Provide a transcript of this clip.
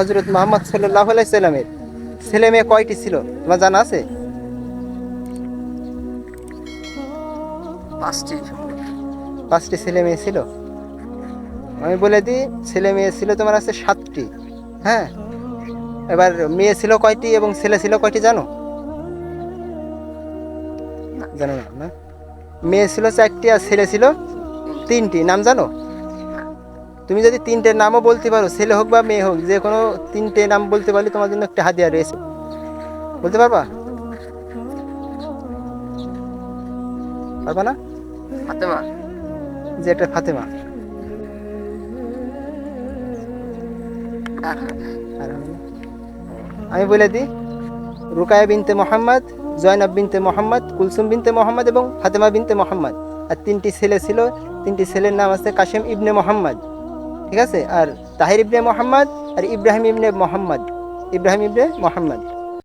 হযরত মুহাম্মদ সাল্লাল্লাহু আলাইহি সাল্লামের ছেলে মেয়ে কয়টি ছিল তোমার জানা আছে? 5টি। 5টি ছেলে মেয়ে ছিল। আমি বলে দিই, ছেলে মেয়ে ছিল তোমার আছে 7টি। হ্যাঁ, এবার মেয়ে ছিল কয়টি এবং ছেলে ছিল কয়টি জানো? না, জানো না? না, মেয়ে ছিল 4টি আর ছেলে ছিল 3টি। নাম জানো? না। তুমি যদি 3টের নামও বলতে পারো, ছেলে হোক বা মেয়ে হোক, যে কোনো 3টে নাম বলতে পারলে তোমার জন্য একটা হাদিয়া রয়েছে। বলতে পারবা? পারবা না? ফাতেমা। যে একটা ফাতেমা। আর আর হলো না। আমি বলে দিই, রুকায়া বিনতে মোহাম্মদ, জয়নাব বিনতে মোহাম্মদ, কুলসুম বিনতে মোহাম্মদ এবং ফাতেমা বিনতে মোহাম্মদ। আর 3টি ছেলে ছিল। 3টি ছেলের নাম আছে কাসেম ইবনে মোহাম্মদ, ঠিক আছে, আর তাহির ইবনে মোহাম্মদ আর ইব্রাহিম ইবনে মোহাম্মদ। ইব্রাহিম ইবনে মোহাম্মদ।